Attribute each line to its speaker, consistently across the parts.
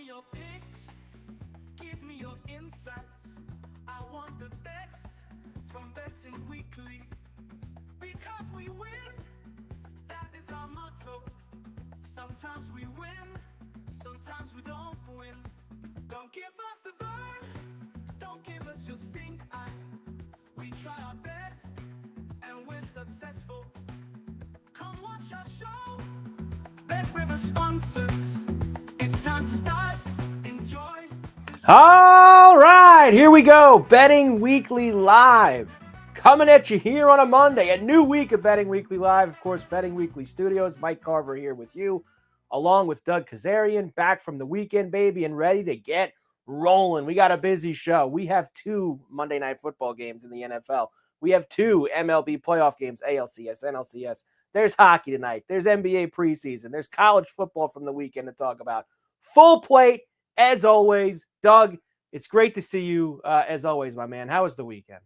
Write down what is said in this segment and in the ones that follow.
Speaker 1: your picks, give me your insights. I want the bets from Betting Weekly. Because we win, that is our motto. Sometimes we win, sometimes we don't win. Don't give us the bird, don't give us your stink eye. We try our best, and we're successful. Come watch our show. Bet River sponsors. It's time to start. Enjoy.
Speaker 2: All right, here we go. Betting Weekly Live. Coming at you here on a Monday. A new week of Betting Weekly Live. Of course, Betting Weekly Studios. Mike Carver here with you, along with Doug Kezirian, back from the weekend, baby, and ready to get rolling. We got a busy show. We have 2 Monday Night Football games in the NFL. We have 2 MLB playoff games, ALCS, NLCS. There's hockey tonight. There's NBA preseason. There's college football from the weekend to talk about. Full plate, as always. Doug, it's great to see you, as always, my man. How was the weekend?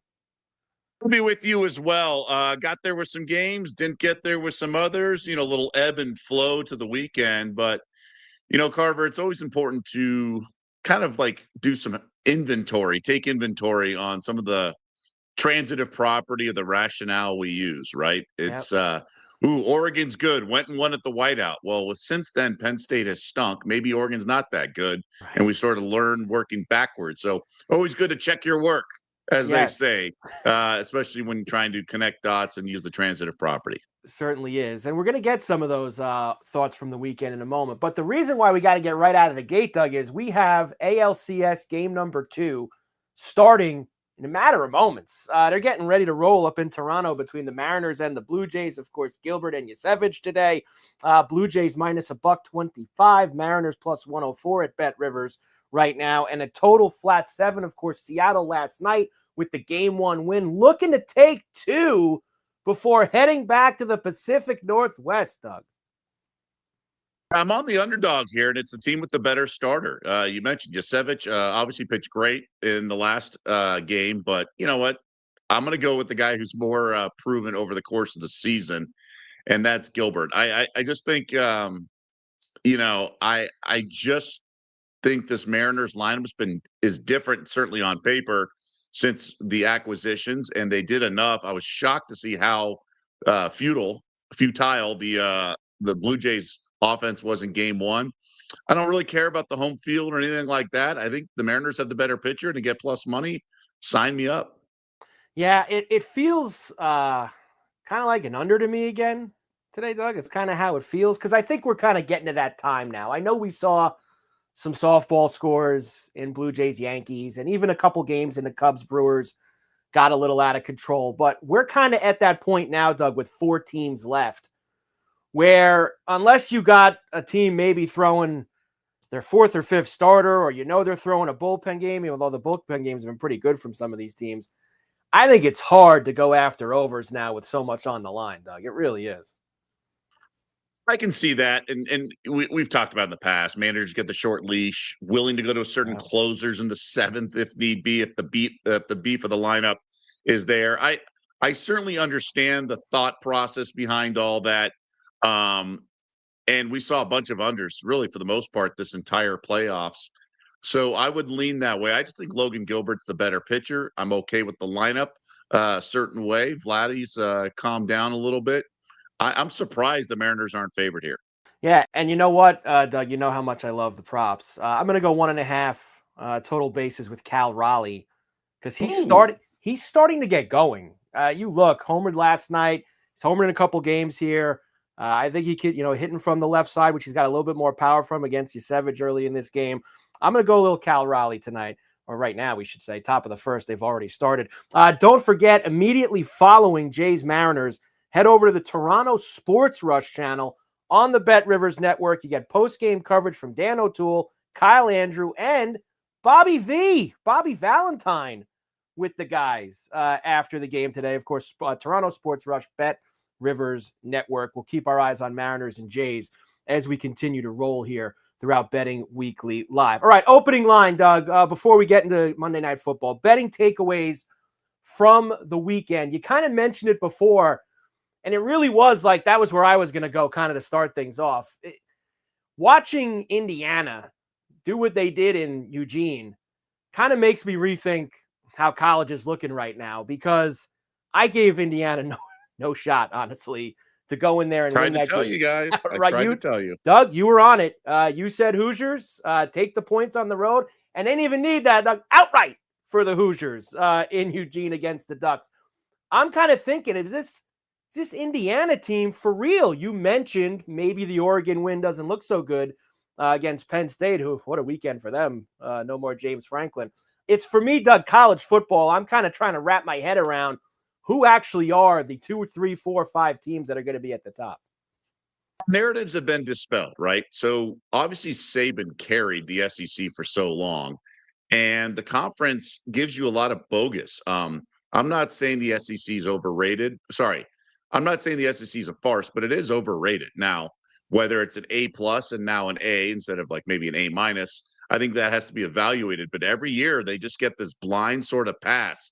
Speaker 3: I'll be with you as well. Got there with some games, didn't get there with some others, a little ebb and flow to the weekend. But, Carver, it's always important to kind of like do some inventory, take inventory on some of the transitive property of the rationale we use, right? It's, Oregon's good, went and won at the Whiteout. Well, since then, Penn State has stunk. Maybe Oregon's not that good.
Speaker 2: Right.
Speaker 3: And we sort of learn working backwards. So always good to check your work, as they say, especially when trying to connect dots and use the transitive property.
Speaker 2: Certainly is. And we're going to get some of those thoughts from the weekend in a moment. But the reason why we got to get right out of the gate, Doug, is we have ALCS game number 2 starting in a matter of moments. They're getting ready to roll up in Toronto between the Mariners and the Blue Jays. Of course, Gilbert and Yasevich today. Blue Jays minus $1.25, Mariners plus 104 at Bet Rivers right now. And a total flat 7. Of course, Seattle last night with the game 1 win, looking to take 2 before heading back to the Pacific Northwest, Doug.
Speaker 3: I'm on the underdog here, and it's the team with the better starter. You mentioned Yasevich, obviously pitched great in the last game, but you know what? I'm going to go with the guy who's more proven over the course of the season, and that's Gilbert. I just think, I just think this Mariners lineup is different, certainly on paper, since the acquisitions, and they did enough. I was shocked to see how futile the Blue Jays offense was in game 1. I don't really care about the home field or anything like that. I think the Mariners have the better pitcher, and to get plus money, sign me up.
Speaker 2: Yeah, it feels kind of like an under to me again today, Doug. It's kind of how it feels, because I think we're kind of getting to that time now. I know we saw some softball scores in Blue Jays Yankees, and even a couple games in the Cubs Brewers got a little out of control. But we're kind of at that point now, Doug, with 4 teams left, where unless you got a team maybe throwing their 4th or 5th starter, or they're throwing a bullpen game, although the bullpen games have been pretty good from some of these teams, I think it's hard to go after overs now with so much on the line, Doug. It really is.
Speaker 3: I can see that, and we've talked about in the past. Managers get the short leash, willing to go to a certain closers in the 7th if need be, if the beef of the lineup is there. I certainly understand the thought process behind all that, and we saw a bunch of unders really for the most part this entire playoffs. So I would lean that way. I just think Logan Gilbert's the better pitcher. I'm okay with the lineup a certain way. Vladdy's calmed down a little bit. I'm surprised the Mariners aren't favored here.
Speaker 2: Yeah, and you know what, Doug? You know how much I love the props. I'm going to go 1.5 total bases with Cal Raleigh, because he's starting to get going. You look, homered last night. He's homered in a couple games here. I think he could, hitting from the left side, which he's got a little bit more power from against Yasevich early in this game. I'm going to go a little Cal Raleigh tonight, or right now, we should say. Top of the first, they've already started. Don't forget, immediately following Jays Mariners, head over to the Toronto Sports Rush channel on the Bet Rivers Network. You get post-game coverage from Dan O'Toole, Kyle Andrew, and Bobby Valentine with the guys after the game today. Of course, Toronto Sports Rush, Bet Rivers Network. We'll keep our eyes on Mariners and Jays as we continue to roll here throughout Betting Weekly Live. All right, opening line, Doug, before we get into Monday Night Football. Betting takeaways from the weekend. You kind of mentioned it before, and it really was like that was where I was going to go kind of to start things off. Watching Indiana do what they did in Eugene kind of makes me rethink how college is looking right now, because I gave Indiana no shot, honestly, to go in there and
Speaker 3: Tried
Speaker 2: win
Speaker 3: to
Speaker 2: that
Speaker 3: tell
Speaker 2: game.
Speaker 3: you guys. I
Speaker 2: Right,
Speaker 3: tried to tell you.
Speaker 2: Doug, you were on it. You said Hoosiers, take the points on the road, and they didn't even need that, Doug, outright for the Hoosiers in Eugene against the Ducks. I'm kind of thinking, is this Indiana team for real? You mentioned maybe the Oregon win doesn't look so good against Penn State, who, what a weekend for them. No more James Franklin. It's, for me, Doug, college football. I'm kind of trying to wrap my head around who actually are the 2, 3, 4, 5 teams that are going to be at the top.
Speaker 3: Narratives have been dispelled, right? So obviously Saban carried the SEC for so long, and the conference gives you a lot of bogus. I'm not saying the SEC is overrated. Sorry, I'm not saying the SEC is a farce, but it is overrated. Now, whether it's an A plus and now an A instead of like maybe an A minus, I think that has to be evaluated. But every year they just get this blind sort of pass.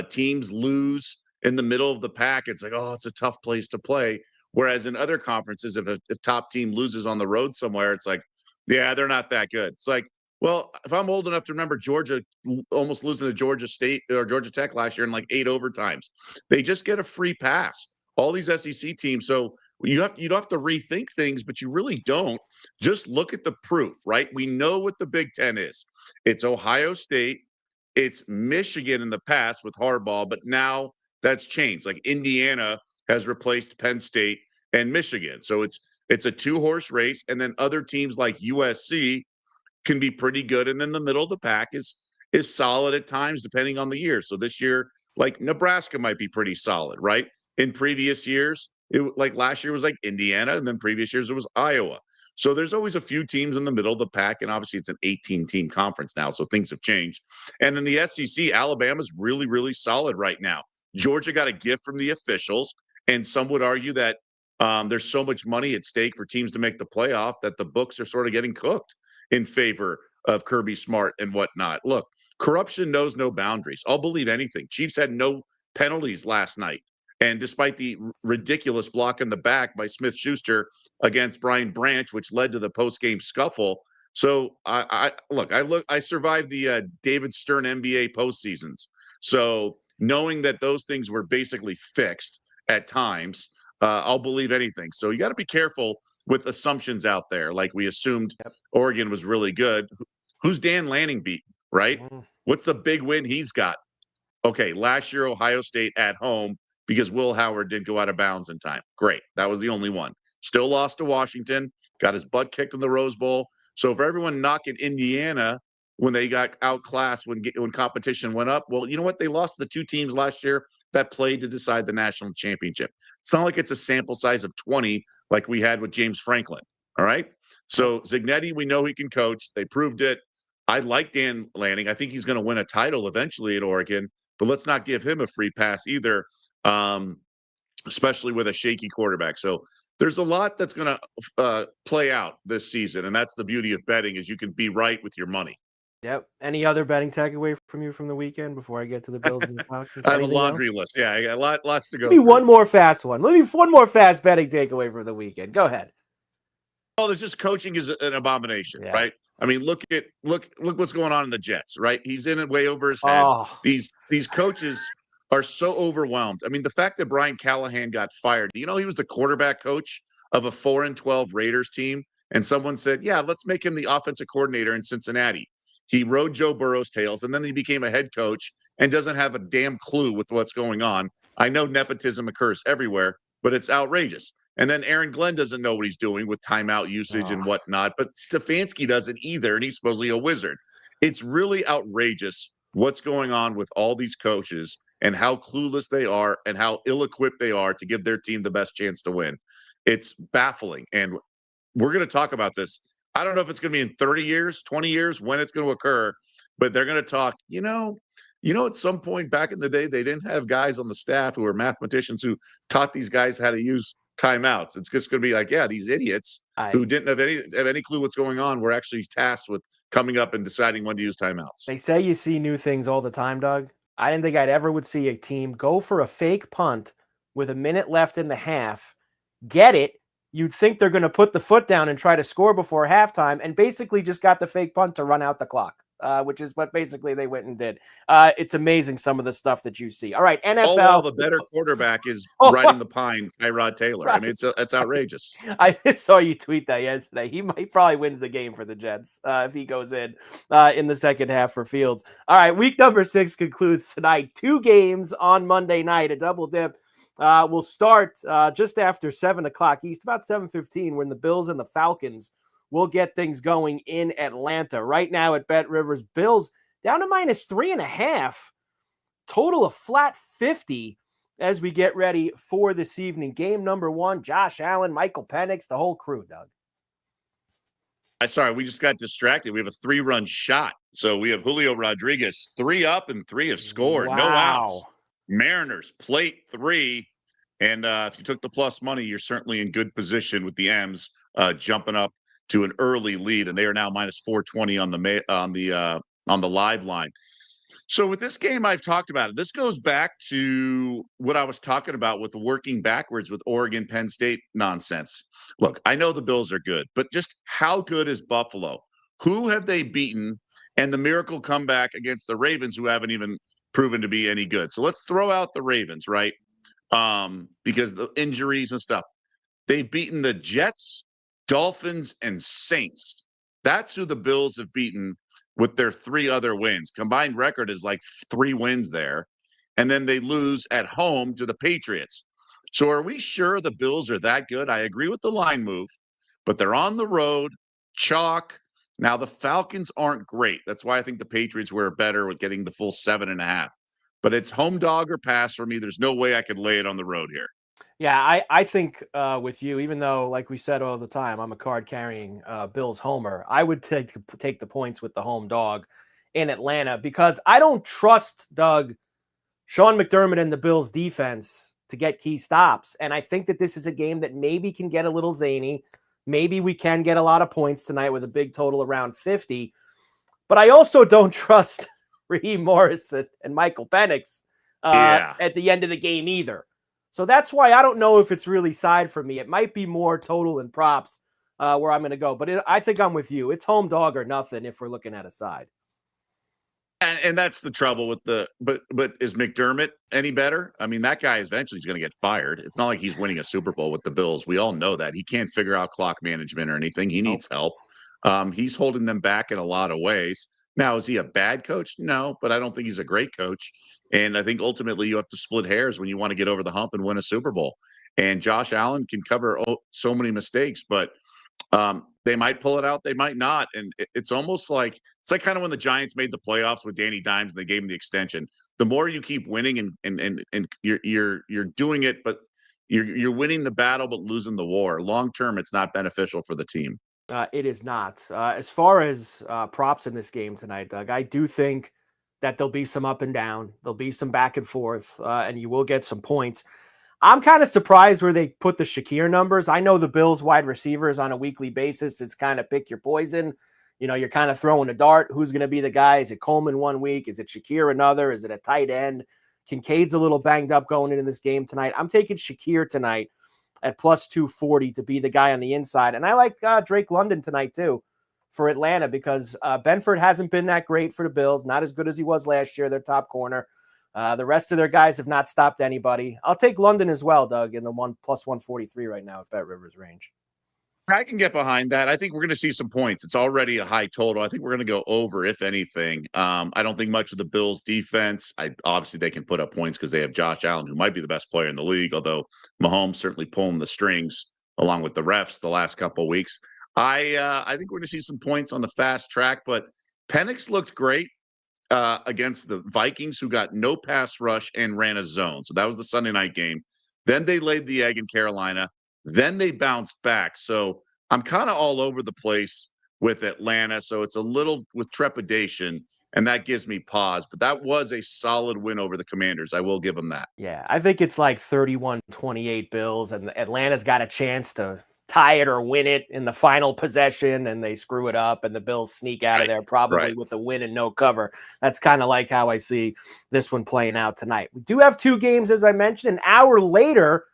Speaker 3: Teams lose in the middle of the pack. It's like, oh, it's a tough place to play. Whereas in other conferences, if a top team loses on the road somewhere, it's like, yeah, they're not that good. It's like, well, if I'm old enough to remember Georgia almost losing to Georgia State or Georgia Tech last year in like 8 overtimes, they just get a free pass. All these SEC teams. So you don't have to rethink things, but you really don't. Just look at the proof, right? We know what the Big Ten is. It's Ohio State, it's Michigan in the past with Harbaugh, but now that's changed. Like Indiana has replaced Penn State and Michigan. So it's a 2-horse race, and then other teams like USC can be pretty good, and then the middle of the pack is solid at times depending on the year. So this year, like Nebraska might be pretty solid, right? In previous years, like last year was like Indiana, and then previous years it was Iowa. So there's always a few teams in the middle of the pack, and obviously it's an 18-team conference now, so things have changed. And in the SEC, Alabama's really, really solid right now. Georgia got a gift from the officials, and some would argue that there's so much money at stake for teams to make the playoff that the books are sort of getting cooked in favor of Kirby Smart and whatnot. Look, corruption knows no boundaries. I'll believe anything. Chiefs had no penalties last night. And despite the ridiculous block in the back by Smith-Schuster against Brian Branch, which led to the post-game scuffle. So I survived the David Stern NBA postseasons. So knowing that those things were basically fixed at times, I'll believe anything. So you got to be careful with assumptions out there. Like we assumed Oregon was really good. Who's Dan Lanning beat, right? What's the big win he's got? Okay, last year, Ohio State at home because Will Howard didn't go out of bounds in time. Great. That was the only one. Still lost to Washington, got his butt kicked in the Rose Bowl. So for everyone knocking Indiana when they got outclassed when competition went up, well, you know what? They lost the 2 teams last year that played to decide the national championship. It's not like it's a sample size of 20 like we had with James Franklin. All right. So Zignetti, we know he can coach. They proved it. I like Dan Lanning. I think he's going to win a title eventually at Oregon, but let's not give him a free pass either, especially with a shaky quarterback. So there's a lot that's going to play out this season, and that's the beauty of betting is you can be right with your money.
Speaker 2: Yep. Any other betting takeaway from you from the weekend before I get to the Bills and the Falcons?
Speaker 3: I have a laundry list. Yeah, I got lots to go.
Speaker 2: Maybe one more fast one. Let me one more fast betting takeaway from the weekend. Go ahead.
Speaker 3: Oh, there's just coaching is an abomination, right? I mean, look what's going on in the Jets, right? He's in it way over his head. These coaches are so overwhelmed. I mean, the fact that Brian Callahan got fired, he was the quarterback coach of a 4-12 Raiders team, and someone said, "Yeah, let's make him the offensive coordinator in Cincinnati." He rode Joe Burrow's tails, and then he became a head coach and doesn't have a damn clue with what's going on. I know nepotism occurs everywhere, but it's outrageous. And then Aaron Glenn doesn't know what he's doing with timeout usage and whatnot, but Stefanski doesn't either, and he's supposedly a wizard. It's really outrageous what's going on with all these coaches and how clueless they are and how ill-equipped they are to give their team the best chance to win. It's baffling, and we're going to talk about this. I don't know if it's going to be in 30 years, 20 years, when it's going to occur, but they're going to talk, at some point back in the day, they didn't have guys on the staff who were mathematicians who taught these guys how to use timeouts. It's just going to be like, yeah, these idiots who didn't have any clue what's going on were actually tasked with coming up and deciding when to use timeouts.
Speaker 2: They say you see new things all the time, Doug. I didn't think I'd ever would see a team go for a fake punt with a minute left in the half, get it, you'd think they're going to put the foot down and try to score before halftime, and basically just got the fake punt to run out the clock, which is what basically they went and did. It's amazing some of the stuff that you see. All right, NFL.
Speaker 3: All while the better quarterback is riding the pine, Tyrod Taylor. Right. I mean, it's outrageous.
Speaker 2: I saw you tweet that yesterday. He probably wins the game for the Jets if he goes in the second half for Fields. All right, week number 6 concludes tonight. 2 games on Monday night, a double dip. We'll start just after 7 o'clock East, about 7:15, when the Bills and the Falcons will get things going in Atlanta. Right now at Bet Rivers, Bills down to -3.5, total of flat 50 as we get ready for this evening. Game number 1, Josh Allen, Michael Penix, the whole crew, Doug.
Speaker 3: Sorry, we just got distracted. We have a 3-run shot. So we have Julio Rodriguez, 3 up and 3 have scored.
Speaker 2: Wow.
Speaker 3: No outs. Mariners, plate 3. And if you took the plus money, you're certainly in good position with the M's jumping up to an early lead, and they are now -420 on the live line. So with this game, I've talked about it. This goes back to what I was talking about with the working backwards with Oregon, Penn State nonsense. Look, I know the Bills are good, but just how good is Buffalo? Who have they beaten? And the miracle comeback against the Ravens, who haven't even proven to be any good. So let's throw out the Ravens, right? Because the injuries and stuff. They've beaten the Jets, Dolphins, and Saints. That's who the Bills have beaten with their 3 other wins. Combined record is like 3 wins there. And then they lose at home to the Patriots. So are we sure the Bills are that good? I agree with the line move, but they're on the road, chalk. Now the Falcons aren't great. That's why I think the Patriots were better with getting the full 7.5. But it's home dog or pass for me. There's no way I could lay it on the road here.
Speaker 2: Yeah, I think with you, even though, like we said all the time, I'm a card-carrying Bills homer, I would take the points with the home dog in Atlanta, because I don't trust, Doug, Sean McDermott and the Bills defense to get key stops. And I think that this is a game that maybe can get a little zany. Maybe we can get a lot of points tonight with a big total around 50. But I also don't trust Raheem Morris and Michael Penix at the end of the game either. So that's why I don't know if it's really side for me. It might be more total and props where I'm going to go. But I think I'm with you. It's home dog or nothing if we're looking at a side.
Speaker 3: And that's the trouble with the – but is McDermott any better? I mean, that guy eventually is going to get fired. It's not like he's winning a Super Bowl with the Bills. We all know that. He can't figure out clock management or anything. He needs help. He's holding them back in a lot of ways. Now, is he a bad coach? No, but I don't think he's a great coach. And I think ultimately you have to split hairs when you want to get over the hump and win a Super Bowl. And Josh Allen can cover so many mistakes, but they might pull it out, they might not. And it's almost like it's like kind of when the Giants made the playoffs with Danny Dimes and they gave him the extension. The more you keep winning and you're doing it, but you're winning the battle but losing the war. Long term, it's not beneficial for the team.
Speaker 2: It is not. As far as props in this game tonight, Doug, I do think that there'll be some up and down. There'll be some back and forth, and you will get some points. I'm kind of surprised where they put the Shakir numbers. I know the Bills wide receivers on a weekly basis. It's kind of pick your poison. You know, you're kind of throwing a dart. Who's going to be the guy? Is it Coleman one week? Is it Shakir another? Is it a tight end? Kincaid's a little banged up going into this game tonight. I'm taking Shakir tonight at plus 240 to be the guy on the inside. And I like Drake London tonight too for Atlanta, because Benford hasn't been that great for the Bills. Not as good as he was last year, their top corner. The rest of their guys have not stopped anybody. I'll take London as well, Doug, in the plus 143 right now at Bet Rivers range.
Speaker 3: I can get behind that. I think we're going to see some points. It's already a high total. I think we're going to go over, if anything. I don't think much of the Bills' defense. Obviously, they can put up points because they have Josh Allen, who might be the best player in the league, although Mahomes certainly pulling the strings along with the refs the last couple of weeks. I think we're going to see some points on the fast track, but Penix looked great against the Vikings, who got no pass rush and ran a zone. So that was the Sunday night game. Then they laid the egg in Carolina. Then they bounced back. So I'm kind of all over the place with Atlanta. So it's a little with trepidation, and that gives me pause. But that was a solid win over the Commanders. I will give them that.
Speaker 2: Yeah, I think it's like 31-28 Bills, and Atlanta's got a chance to tie it or win it in the final possession, and they screw it up, and the Bills sneak out of there probably with a win and no cover. That's kind of like how I see this one playing out tonight. We do have 2 games, as I mentioned. An hour later,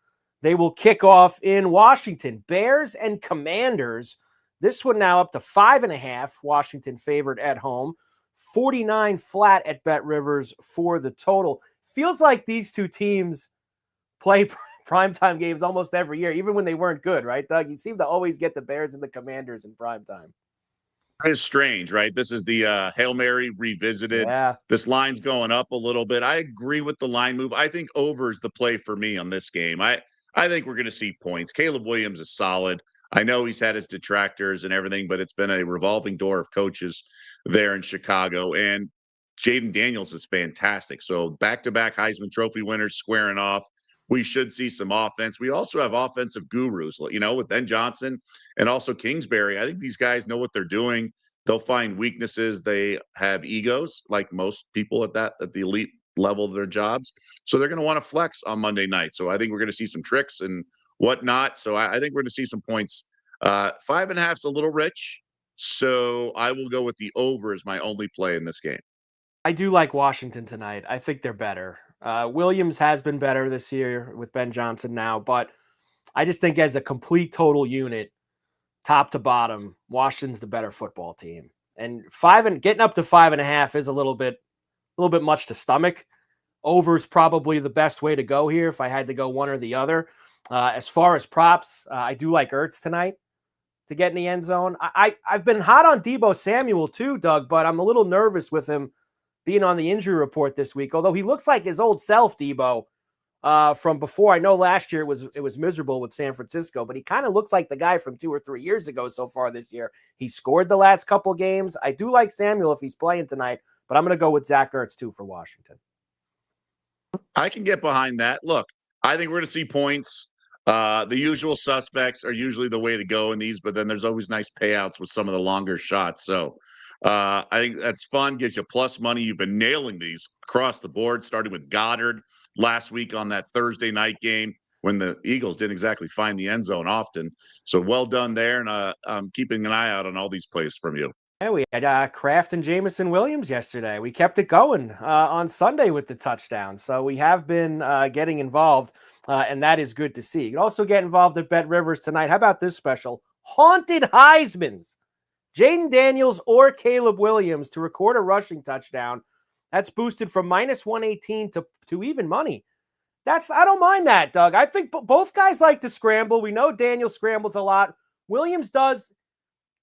Speaker 2: They will kick off in Washington. Bears and Commanders. This one now up to 5.5. Washington favored at home. 49 flat at Bet Rivers for the total. Feels like these two teams play primetime games almost every year, even when they weren't good, right, Doug? You seem to always get the Bears and the Commanders in primetime.
Speaker 3: It's strange, right? This is the Hail Mary revisited.
Speaker 2: Yeah.
Speaker 3: This line's going up a little bit. I agree with the line move. I think over is the play for me on this game. I think we're going to see points. Caleb Williams is solid. I know he's had his detractors and everything, but it's been a revolving door of coaches there in Chicago. And Jaden Daniels is fantastic. So back-to-back Heisman Trophy winners squaring off. We should see some offense. We also have offensive gurus, with Ben Johnson and also Kingsbury. I think these guys know what they're doing. They'll find weaknesses. They have egos, like most people at the elite level of their jobs. So they're going to want to flex on Monday night. So I think we're going to see some tricks and whatnot. So I think we're going to see some points. 5.5 is a little rich. So I will go with the over as my only play in this game.
Speaker 2: I do like Washington tonight. I think they're better. Williams has been better this year with Ben Johnson now, but I just think as a complete total unit, top to bottom, Washington's the better football team. And getting up to 5.5 is a little bit much to stomach. Over's probably the best way to go here if I had to go one or the other. As far as props, I do like Ertz tonight to get in the end zone. I've been hot on Deebo Samuel too, Doug, but I'm a little nervous with him being on the injury report this week, although he looks like his old self, Deebo, from before. I know last year it was miserable with San Francisco, but he kind of looks like the guy from 2 or 3 years ago so far this year. He scored the last couple games. I do like Samuel if he's playing tonight, but I'm going to go with Zach Ertz too for Washington.
Speaker 3: I can get behind that. Look, I think we're going to see points. The usual suspects are usually the way to go in these, but then there's always nice payouts with some of the longer shots. So I think that's fun, gives you plus money. You've been nailing these across the board, starting with Goddard last week on that Thursday night game when the Eagles didn't exactly find the end zone often. So well done there, and I'm keeping an eye out on all these plays from you.
Speaker 2: Yeah, we had Kraft and Jamison Williams yesterday. We kept it going on Sunday with the touchdown. So we have been getting involved, and that is good to see. You can also get involved at Bet Rivers tonight. How about this special? Haunted Heismans. Jaden Daniels or Caleb Williams to record a rushing touchdown. That's boosted from -118 to even money. I don't mind that, Doug. I think both guys like to scramble. We know Daniels scrambles a lot. Williams does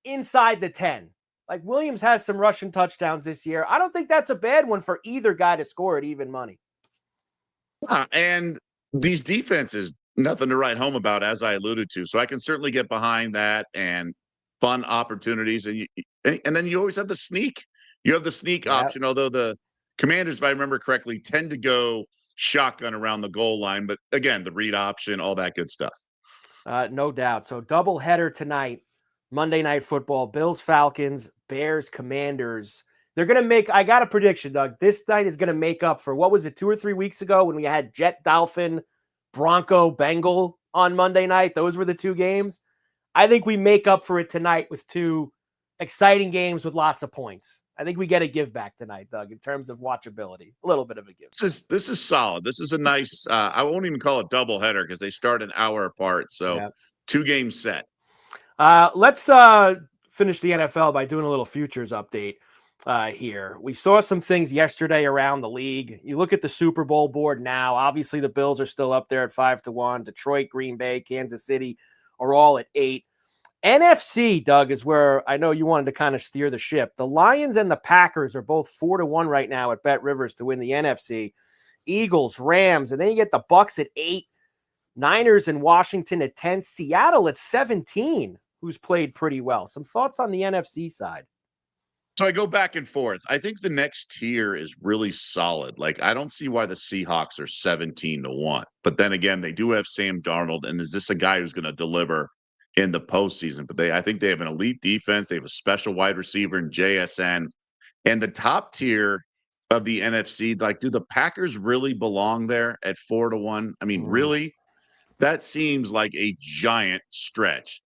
Speaker 2: inside the 10. Like Williams has some rushing touchdowns this year. I don't think that's a bad one for either guy to score at even money.
Speaker 3: And these defenses, nothing to write home about, as I alluded to. So I can certainly get behind that and fun opportunities. And then you always have the sneak. You have the sneak option, although the Commanders, if I remember correctly, tend to go shotgun around the goal line. But again, the read option, all that good stuff.
Speaker 2: No doubt. So double header tonight, Monday Night Football, Bills, Falcons, Bears, Commanders. They're going to make, I got a prediction, Doug. This night is going to make up for, what was it, 2 or 3 weeks ago when we had Jet, Dolphin, Bronco, Bengal on Monday night? Those were the 2 games. I think we make up for it tonight with 2 exciting games with lots of points. I think we get a give back tonight, Doug, in terms of watchability. A little bit of a give.
Speaker 3: This is solid. This is a nice, I won't even call it doubleheader because they start an hour apart. So 2 games set.
Speaker 2: Let's finish the NFL by doing a little futures update here. We saw some things yesterday around the league. You look at the Super Bowl board now. Obviously, the Bills are still up there at 5-1. Detroit, Green Bay, Kansas City are all at 8. NFC, Doug, is where I know you wanted to kind of steer the ship. The Lions and the Packers are both 4-1 right now at Bet Rivers to win the NFC. Eagles, Rams, and then you get the Bucks at 8. Niners and Washington at 10. Seattle at 17, who's played pretty well. Some thoughts on the NFC side?
Speaker 3: So I go back and forth. I think the next tier is really solid. Like, I don't see why the Seahawks are 17-1. But then again, they do have Sam Darnold. And is this a guy who's going to deliver in the postseason? But I think they have an elite defense. They have a special wide receiver in JSN. And the top tier of the NFC, like, do the Packers really belong there at 4-1? I mean, really? That seems like a giant stretch.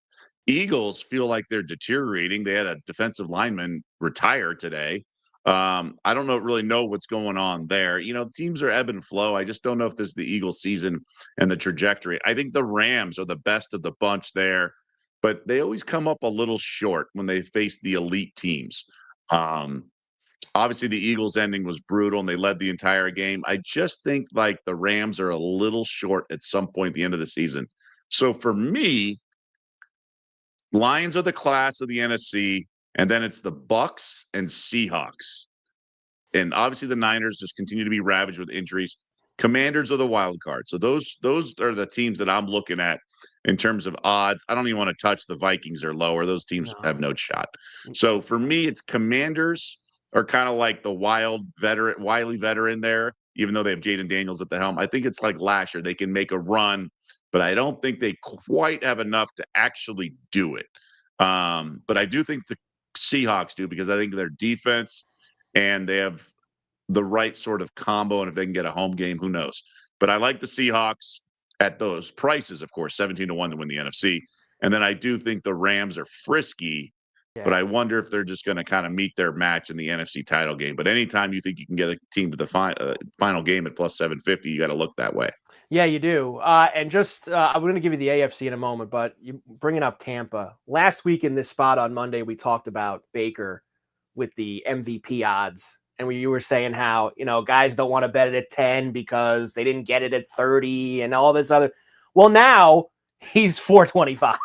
Speaker 3: Eagles feel like they're deteriorating. They had a defensive lineman retire today. I don't really know what's going on there. The teams are ebb and flow. I just don't know if this is the Eagles season and the trajectory. I think the Rams are the best of the bunch there, but they always come up a little short when they face the elite teams. Um, Obviously, the Eagles ending was brutal and they led the entire game. I just think like the Rams are a little short at some point at the end of the season. So for me, Lions are the class of the NFC, and then it's the Bucks and Seahawks. And obviously the Niners just continue to be ravaged with injuries. Commanders are the wild card. So those are the teams that I'm looking at in terms of odds. I don't even want to touch the Vikings or lower. Those teams have no shot. So for me, it's Commanders are kind of like the wily veteran there, even though they have Jaden Daniels at the helm. I think it's like last year. They can make a run, but I don't think they quite have enough to actually do it. But I do think the Seahawks do, because I think their defense and they have the right sort of combo. And if they can get a home game, who knows? But I like the Seahawks at those prices, of course, 17-1 to win the NFC. And then I do think the Rams are frisky, but I wonder if they're just going to kind of meet their match in the NFC title game. But anytime you think you can get a team to the final game at plus 750, you got to look that way.
Speaker 2: Yeah, you do. And just, I'm going to give you the AFC in a moment, but you bringing up Tampa. Last week in this spot on Monday, we talked about Baker with the MVP odds. And you were saying how, guys don't want to bet it at 10 because they didn't get it at 30 and all this other. Well, now he's 425.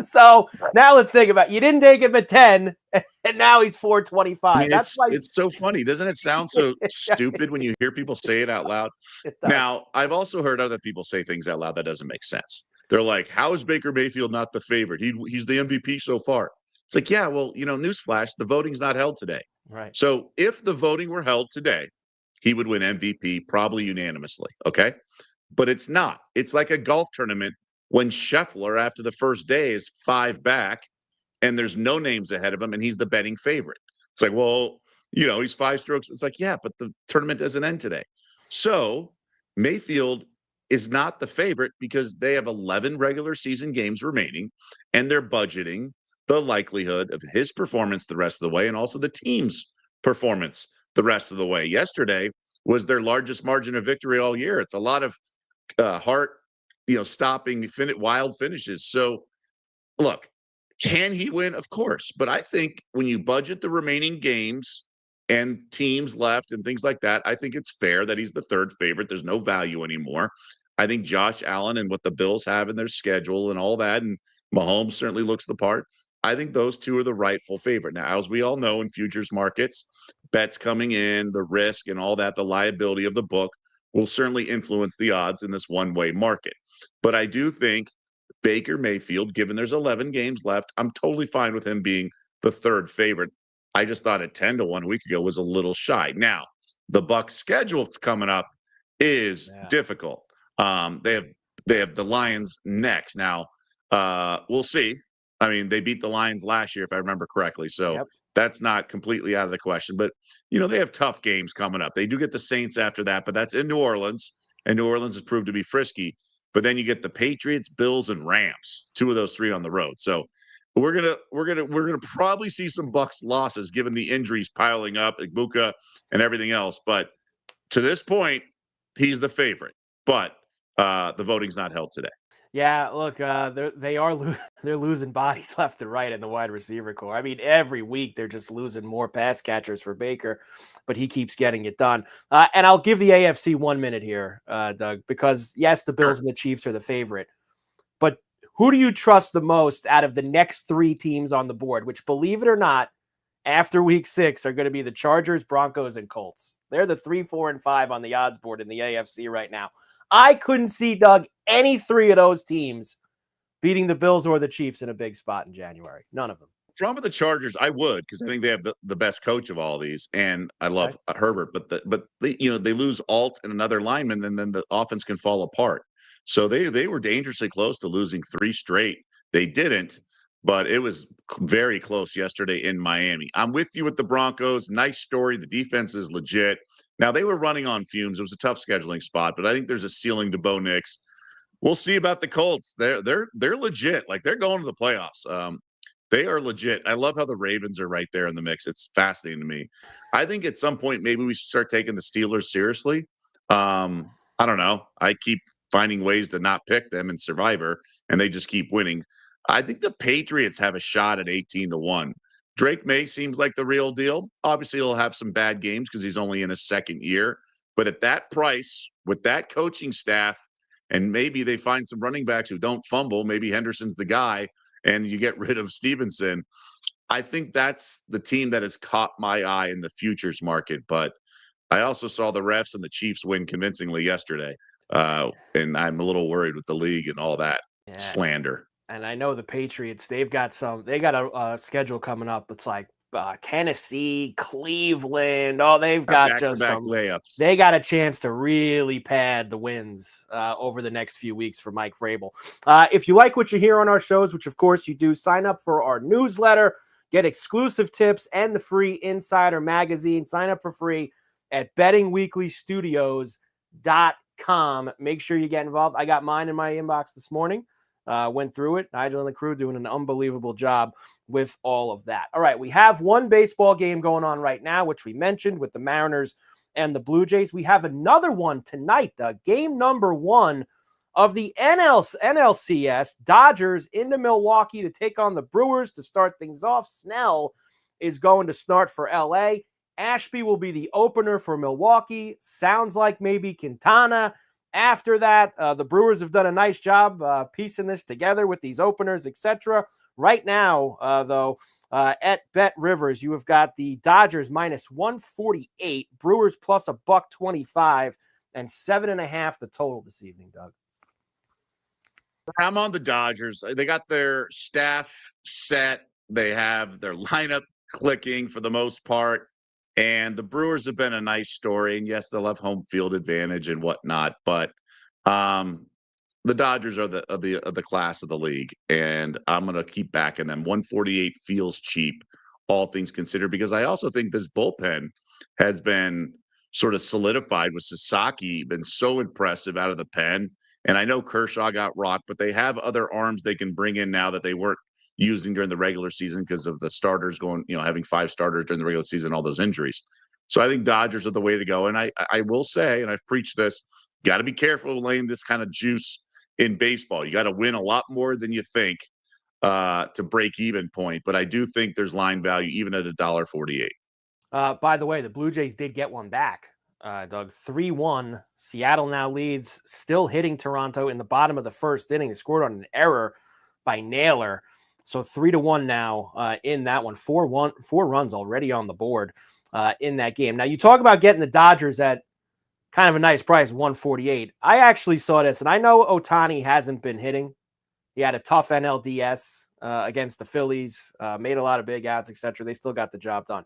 Speaker 2: So now let's think about it. You didn't take him at 10 and now he's 425.
Speaker 3: I mean, it's so funny. Doesn't it sound so stupid when you hear people say it out loud? Now, I've also heard other people say things out loud that doesn't make sense. They're like, how is Baker Mayfield not the favorite? He's the MVP so far. It's like, yeah, well, newsflash, the voting's not held today.
Speaker 2: Right.
Speaker 3: So if the voting were held today, he would win MVP probably unanimously. Okay. But it's not. It's like a golf tournament when Scheffler, after the first day, is 5 back and there's no names ahead of him and he's the betting favorite. It's like, well, he's 5 strokes. It's like, yeah, but the tournament doesn't end today. So Mayfield is not the favorite because they have 11 regular season games remaining and they're budgeting the likelihood of his performance the rest of the way and also the team's performance the rest of the way. Yesterday was their largest margin of victory all year. It's a lot of heart, stopping wild finishes. So look, can he win? Of course. But I think when you budget the remaining games and teams left and things like that, I think it's fair that he's the third favorite. There's no value anymore. I think Josh Allen and what the Bills have in their schedule and all that, and Mahomes certainly looks the part. I think those two are the rightful favorite. Now, as we all know in futures markets, bets coming in, the risk and all that, the liability of the book will certainly influence the odds in this one-way market. But I do think Baker Mayfield, given there's 11 games left, I'm totally fine with him being the third favorite. I just thought at 10-1 a week ago was a little shy. Now, the Bucs schedule coming up is difficult. They have the Lions next. Now, we'll see. I mean, they beat the Lions last year, if I remember correctly. So that's not completely out of the question. But, they have tough games coming up. They do get the Saints after that, but that's in New Orleans. And New Orleans has proved to be frisky. But then you get the Patriots, Bills, and Rams, 2 of those 3 on the road. So we're gonna probably see some Bucs losses given the injuries piling up, Ibuka and everything else. But to this point, he's the favorite. But the voting's not held today.
Speaker 2: Yeah, look, they're losing bodies left and right in the wide receiver core. I mean, every week they're just losing more pass catchers for Baker, but he keeps getting it done. And I'll give the AFC 1 minute here, Doug, because yes, the Bills and the Chiefs are the favorite, but who do you trust the most out of the next 3 teams on the board, which, believe it or not, after week 6 are going to be the Chargers, Broncos, and Colts. They're the 3, 4, and 5 on the odds board in the AFC right now. I couldn't see, Doug, any 3 of those teams beating the Bills or the Chiefs in a big spot in January. None of them.
Speaker 3: From the Chargers, I would, because I think they have the best coach of all these, and I love Herbert. But they lose Alt and another lineman, and then the offense can fall apart. So they were dangerously close to losing 3 straight. They didn't, but it was very close yesterday in Miami. I'm with you with the Broncos. Nice story. The defense is legit. Now, they were running on fumes. It was a tough scheduling spot, but I think there's a ceiling to Bo Nix. We'll see about the Colts. They're legit. Like, they're going to the playoffs. They are legit. I love how the Ravens are right there in the mix. It's fascinating to me. I think at some point maybe we should start taking the Steelers seriously. I don't know. I keep finding ways to not pick them in Survivor, and they just keep winning. I think the Patriots have a shot at 18-1. Drake May seems like the real deal. Obviously, he'll have some bad games because he's only in his second year. But at that price, with that coaching staff, and maybe they find some running backs who don't fumble, maybe Henderson's the guy, and you get rid of Stevenson. I think that's the team that has caught my eye in the futures market. But I also saw the refs and the Chiefs win convincingly yesterday. And I'm a little worried with the league and all that slander.
Speaker 2: And I know the Patriots, they got a schedule coming up. It's like Tennessee, Cleveland. Oh, they've got just some
Speaker 3: layups.
Speaker 2: They got a chance to really pad the wins over the next few weeks for Mike Vrabel. If you like what you hear on our shows, which of course you do, sign up for our newsletter, get exclusive tips and the free Insider magazine. Sign up for free at bettingweeklystudios.com. Make sure you get involved. I got mine in my inbox this morning. Went through it. Nigel and the crew doing an unbelievable job with all of that. All right, we have one baseball game going on right now, which we mentioned with the Mariners and the Blue Jays. We have another one tonight, game number 1 of the NLCS. Dodgers into Milwaukee to take on the Brewers to start things off. Snell is going to start for LA. Ashby will be the opener for Milwaukee. Sounds like maybe Quintana. After that, the Brewers have done a nice job piecing this together with these openers, etc. Right now, though, at Bet Rivers, you have got the Dodgers minus 148, Brewers plus $125, and 7.5 the total this evening, Doug.
Speaker 3: I'm on the Dodgers. They got their staff set. They have their lineup clicking for the most part. And the Brewers have been a nice story. And yes, they'll have home field advantage and whatnot. But the Dodgers are the class of the league. And I'm going to keep backing them. 148 feels cheap, all things considered, because I also think this bullpen has been sort of solidified with Sasaki, been so impressive out of the pen. And I know Kershaw got rocked, but they have other arms they can bring in now that they weren't using during the regular season because of the starters going, having 5 starters during the regular season, all those injuries. So I think Dodgers are the way to go. And I will say, and I've preached this, got to be careful laying this kind of juice in baseball. You got to win a lot more than you think to break even point. But I do think there's line value even at $1.48.
Speaker 2: By the way, the Blue Jays did get one back, Doug. 3-1. Seattle now leads, still hitting Toronto in the bottom of the first inning. They scored on an error by Naylor. So 3-1 now in that one. 4 runs already on the board in that game. Now, you talk about getting the Dodgers at kind of a nice price, 148. I actually saw this, and I know Ohtani hasn't been hitting. He had a tough NLDS against the Phillies, made a lot of big outs, etc. They still got the job done.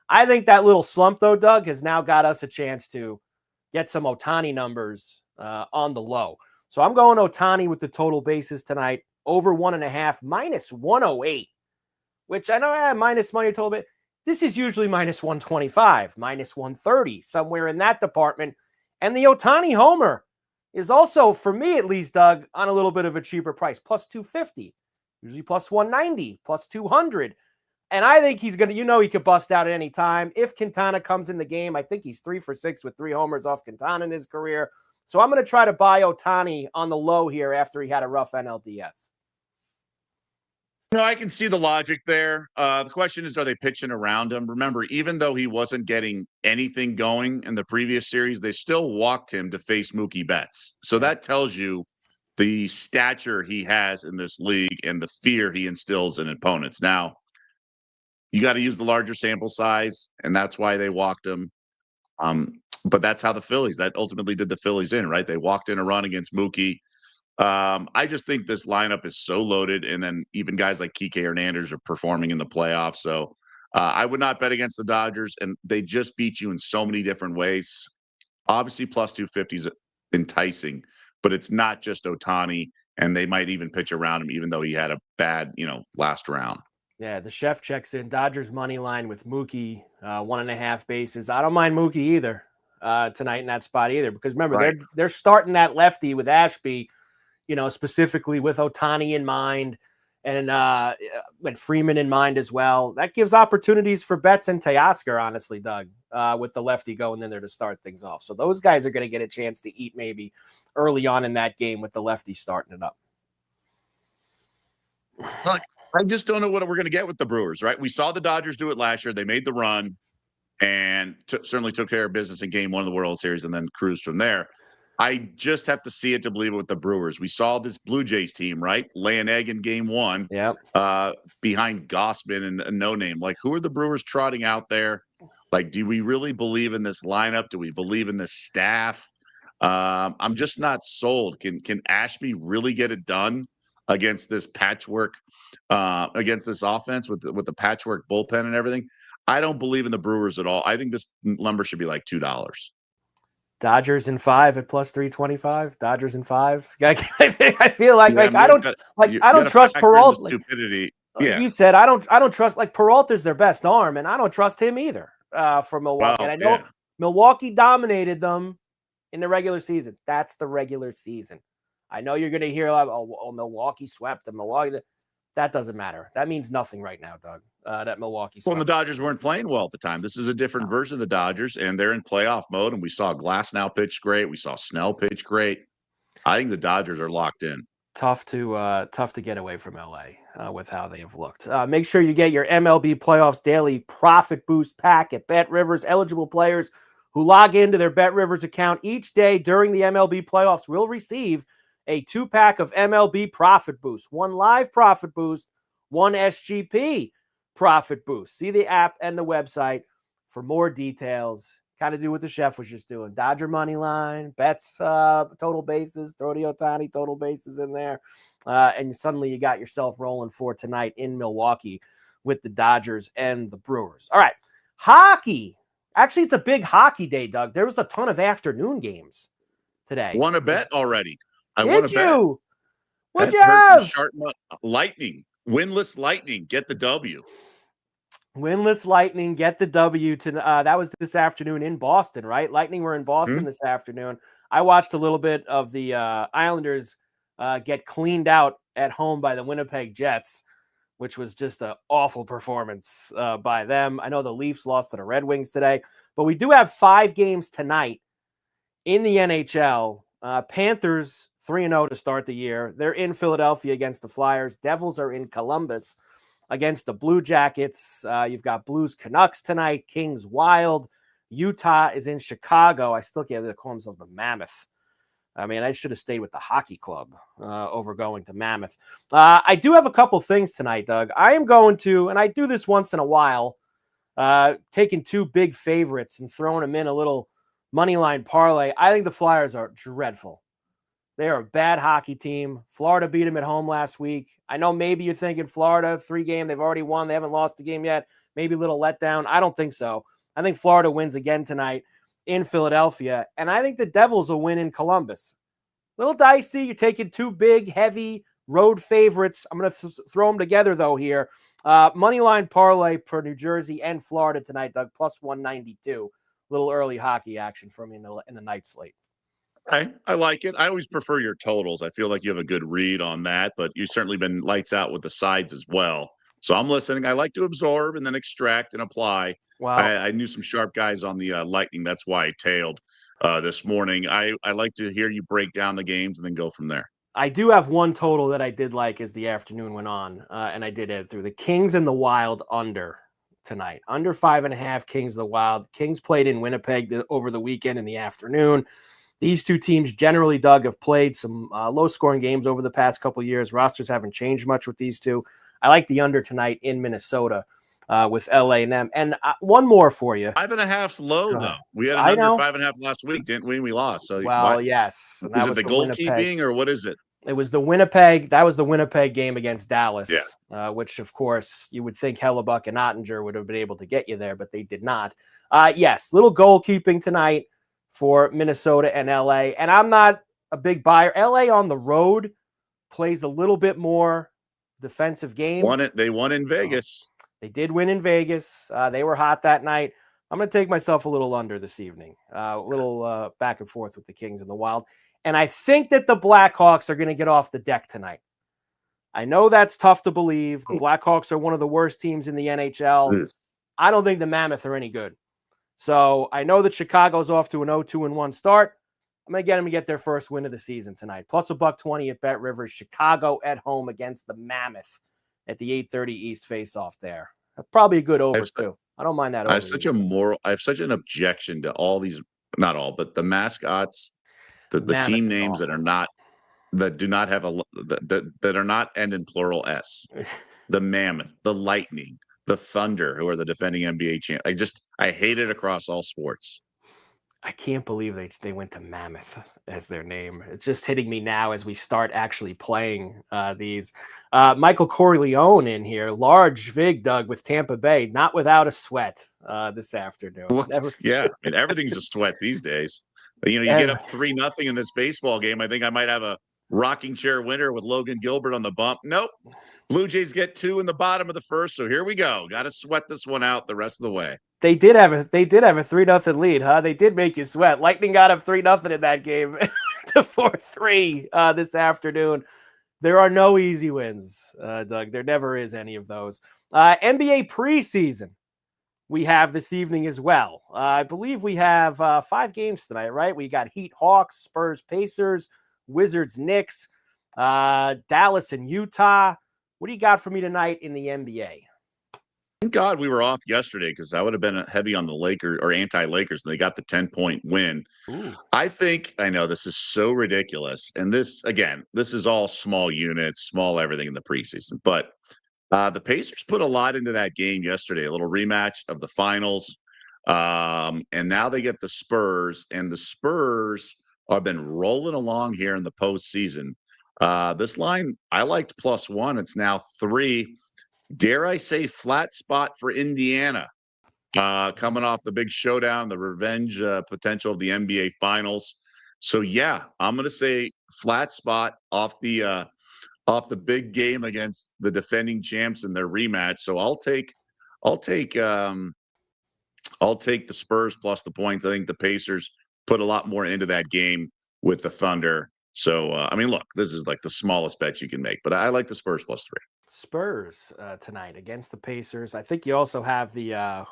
Speaker 2: I think that little slump, though, Doug, has now got us a chance to get some Ohtani numbers on the low. So I'm going Ohtani with the total bases tonight. Over 1.5, minus 108, which I know I have minus money total bit. This is usually minus 125, minus 130, somewhere in that department. And the Ohtani homer is also, for me at least, Doug, on a little bit of a cheaper price, plus 250, usually plus 190, plus 200. And I think he's going to, he could bust out at any time. If Quintana comes in the game, I think he's 3 for 6 with 3 homers off Quintana in his career. So I'm going to try to buy Ohtani on the low here after he had a rough NLDS.
Speaker 3: No, I can see the logic there. The question is, are they pitching around him? Remember, even though he wasn't getting anything going in the previous series, they still walked him to face Mookie Betts. So that tells you the stature he has in this league and the fear he instills in opponents. Now, you got to use the larger sample size, and that's why they walked him. But that's how that ultimately did the Phillies in, right? They walked in a run against Mookie. I just think this lineup is so loaded, and then even guys like Kike Hernandez are performing in the playoffs. So I would not bet against the Dodgers, and they just beat you in so many different ways. Obviously, plus 250 is enticing, but it's not just Ohtani, and they might even pitch around him, even though he had a bad, last round.
Speaker 2: Yeah, the chef checks in. Dodgers money line with Mookie, 1.5 bases. I don't mind Mookie either tonight in that spot either, because remember, they're starting that lefty with Ashby, specifically with Ohtani in mind. and Freeman in mind as well. That gives opportunities for Betts and Teoscar, honestly, Doug, with the lefty going in there to start things off. So those guys are going to get a chance to eat maybe early on in that game with the lefty starting it up.
Speaker 3: Look, I just don't know what we're going to get with the Brewers, right? We saw the Dodgers do it last year. They made the run and certainly took care of business in game one of the World Series and then cruised from there. I just have to see it to believe it with the Brewers. We saw this Blue Jays team, right? Lay an egg in game one behind Gossman and a no-name. Like, who are the Brewers trotting out there? Like, do we really believe in this lineup? Do we believe in this staff? I'm just not sold. Can Ashby really get it done against this patchwork, against this offense with the patchwork bullpen and everything? I don't believe in the Brewers at all. I think this number should be like $2.
Speaker 2: Dodgers in 5 at plus 325. Dodgers in 5. I feel like I don't trust Peralta.
Speaker 3: Stupidity.
Speaker 2: You said I don't trust, like, Peralta's their best arm, and I don't trust him either for Milwaukee. And I know Milwaukee dominated them in the regular season. That's the regular season. I know you're going to hear like, oh, Milwaukee swept them. Milwaukee. That doesn't matter. That means nothing right now, Doug. That Milwaukee swept.
Speaker 3: Well, the Dodgers weren't playing well at the time. This is a different version of the Dodgers, and they're in playoff mode. And we saw Glasnow pitch great. We saw Snell pitch great. I think the Dodgers are locked in.
Speaker 2: Tough to get away from LA with how they have looked. Make sure you get your MLB Playoffs Daily Profit Boost Pack at BetRivers. Eligible players who log into their BetRivers account each day during the MLB playoffs will receive a 2-pack of MLB Profit Boost, 1 live Profit Boost, 1 SGP Profit Boost. See the app and the website for more details. Kind of do what the chef was just doing. Dodger money line, bets, total bases, throw the Ohtani total bases in there. And suddenly you got yourself rolling for tonight in Milwaukee with the Dodgers and the Brewers. All right, hockey. Actually, it's a big hockey day, Doug. There was a ton of afternoon games today.
Speaker 3: Won a bet already.
Speaker 2: Did you? What'd you
Speaker 3: have? Lightning. Winless Lightning. Get the W.
Speaker 2: Winless Lightning get the W. That was this afternoon in Boston, right? Lightning were in Boston this afternoon. I watched a little bit of the Islanders get cleaned out at home by the Winnipeg Jets, which was just an awful performance by them. I know the Leafs lost to the Red Wings today, but we do have 5 games tonight in the NHL. Panthers 3-0 to start the year. They're in Philadelphia against the Flyers. Devils are in Columbus against the Blue Jackets. You've got Blues Canucks tonight. Kings Wild. Utah is in Chicago. I still can't call themselves the Mammoth. I mean, I should have stayed with the hockey club over going to Mammoth. I do have a couple things tonight, Doug. I am going to, and I do this once in a while, taking 2 big favorites and throwing them in a little money line parlay. I think the Flyers are dreadful. They are a bad hockey team. Florida beat them at home last week. I know maybe you're thinking Florida, 3 game, they've already won. They haven't lost a game yet. Maybe a little letdown. I don't think so. I think Florida wins again tonight in Philadelphia. And I think the Devils will win in Columbus. Little dicey. You're taking 2 big, heavy road favorites. I'm going to throw them together, though, here. Money line parlay for New Jersey and Florida tonight, Doug, plus 192. Little early hockey action from you in the night slate.
Speaker 3: I like it. I always prefer your totals. I feel like you have a good read on that, but you've certainly been lights out with the sides as well. So I'm listening. I like to absorb and then extract and apply.
Speaker 2: Wow.
Speaker 3: I knew some sharp guys on the Lightning. That's why I tailed this morning. I like to hear you break down the games and then go from there.
Speaker 2: I do have one total that I did like as the afternoon went on, and I did it through the Kings and the Wild under tonight. Under 5.5 Kings of the Wild. Kings played in Winnipeg over the weekend in the afternoon. These 2 teams generally, Doug, have played some low-scoring games over the past couple of years. Rosters haven't changed much with these 2. I like the under tonight in Minnesota with LA and them. And one more for you.
Speaker 3: 5.5's low, though. We had an under 5.5 last week, didn't we? We lost. So
Speaker 2: yes.
Speaker 3: Is it the goalkeeping or what is it?
Speaker 2: It was the Winnipeg. That was the Winnipeg game against Dallas,
Speaker 3: yeah.
Speaker 2: Which, of course, you would think Hellebuck and Ottinger would have been able to get you there, but they did not. Yes, little goalkeeping tonight for Minnesota and LA. And I'm not a big buyer. LA on the road plays a little bit more defensive game.
Speaker 3: They won in Vegas.
Speaker 2: They did win in Vegas. They were hot that night. I'm going to take myself a little under this evening. A little back and forth with the Kings and the Wild. And I think that the Blackhawks are going to get off the deck tonight. I know that's tough to believe. The Blackhawks are one of the worst teams in the NHL. I don't think the Mammoth are any good. So I know that Chicago's off to an 0-2-1 start. I'm going to get them to get their first win of the season tonight. Plus $1.20 at Bet Rivers. Chicago at home against the Mammoth at the 8:30 East face-off there. That's probably a good over, too. I don't mind that over.
Speaker 3: I have such an objection to all these, not all, but the mascots, the team names that are not, that do not have that are not end in plural S. The Mammoth, the Lightning, the Thunder, who are the defending NBA champ. I hate it across all sports.
Speaker 2: I can't believe they went to Mammoth as their name. It's just hitting me now as we start actually playing these. Michael Corleone in here, large vig, Doug, with Tampa Bay, not without a sweat this afternoon.
Speaker 3: Yeah, I mean, everything's a sweat these days. You get up 3-0 in this baseball game. I think I might have a rocking chair winner with Logan Gilbert on the bump. Nope. Blue Jays get 2 in the bottom of the first, so here we go. Got to sweat this one out the rest of the way.
Speaker 2: They did have a 3-0 lead, huh? They did make you sweat. Lightning got up 3-0 in that game to 4-3 this afternoon. There are no easy wins, Doug. There never is any of those. NBA preseason we have this evening as well. I believe we have 5 games tonight, right? We got Heat Hawks, Spurs Pacers, Wizards Knicks, Dallas and Utah. What do you got for me tonight in the NBA?
Speaker 3: Thank God we were off yesterday because I would have been heavy on the Lakers or anti-Lakers, and they got the 10-point win.
Speaker 2: Ooh.
Speaker 3: I know this is so ridiculous. And this is all small units, small everything in the preseason. But the Pacers put a lot into that game yesterday, a little rematch of the finals. And now they get the Spurs, and the Spurs have been rolling along here in the postseason. This line, I liked +1. It's now 3. Dare I say flat spot for Indiana, coming off the big showdown, the revenge potential of the NBA Finals. So yeah, I'm going to say flat spot off the big game against the defending champs in their rematch. So I'll take the Spurs plus the points. I think the Pacers put a lot more into that game with the Thunder. So I mean, look, this is like the smallest bet you can make, but I like the Spurs +3.
Speaker 2: Spurs tonight against the Pacers. I think you also have the